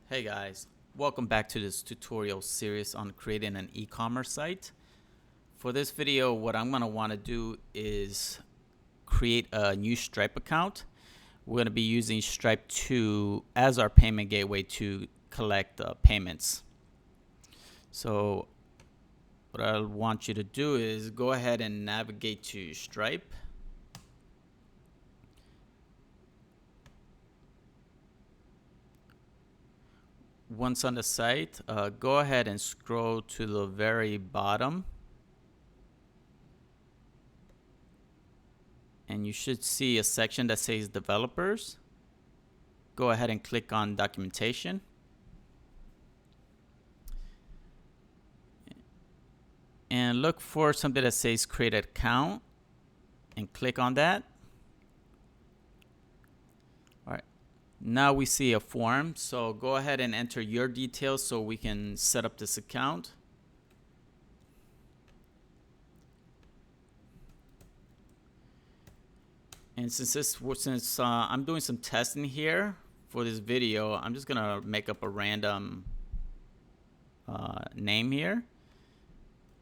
Hey guys, welcome back to this tutorial series on creating an e-commerce site. For this video, what I'm going to want to do is create a new Stripe account. We're going to be using Stripe 2 as our payment gateway to collect payments. So what I want you to do is go ahead and navigate to Stripe. Once on the site, go ahead and scroll to the very bottom. And you should see a section that says developers. Go ahead and click on documentation. And look for something that says create an account and click on that. All right. Now we see a form. So go ahead and enter your details so we can set up this account. And since I'm doing some testing here for this video, I'm just gonna make up a random name here.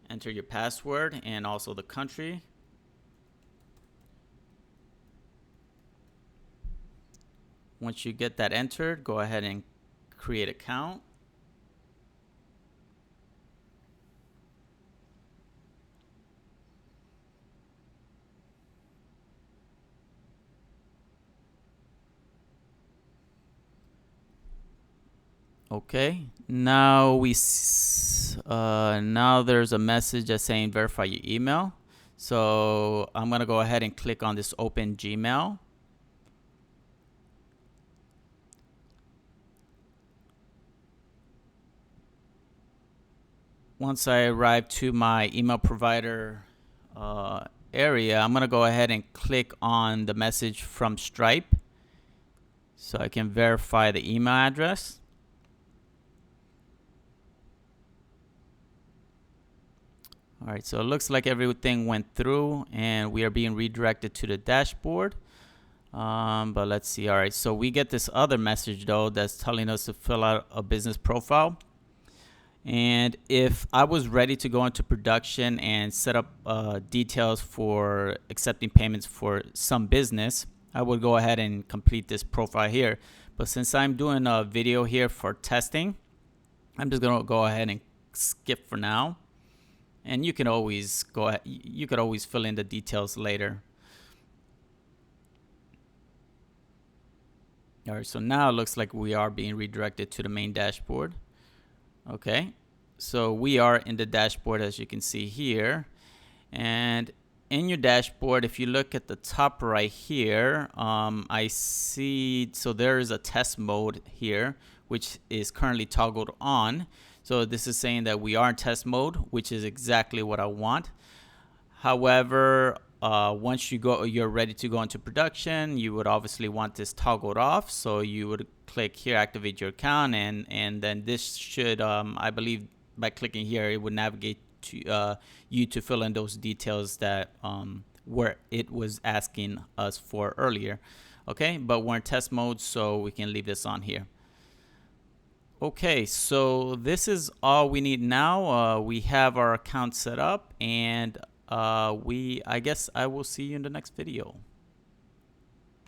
Enter your password and also the country. Once you get that entered, go ahead and create account. Okay, now now there's a message that's saying verify your email. So I'm gonna go ahead and click on this open Gmail. Once I arrive to my email provider area, I'm gonna go ahead and click on the message from Stripe so I can verify the email address. All right, so it looks like everything went through and we are being redirected to the dashboard. But let's see. All right, so we get this other message though that's telling us to fill out a business profile. And if I was ready to go into production and set up details for accepting payments for some business, I would go ahead and complete this profile here. But since I'm doing a video here for testing, I'm just gonna go ahead and skip for now. And you can always go ahead, you could always fill in the details later. All right, so now it looks like we are being redirected to the main dashboard. Okay, so we are in the dashboard as you can see here. And in your dashboard, if you look at the top right here, I see, so there is a test mode here, which is currently toggled on. So this is saying that we are in test mode, which is exactly what I want. However, once you're ready to go into production, you would obviously want this toggled off. So you would click here, activate your account, and then this should, I believe, by clicking here, it would navigate to you to fill in those details that where it was asking us for earlier. Okay, but we're in test mode, so we can leave this on here. Okay, so this is all we need now. We have our account set up, and I guess I will see you in the next video.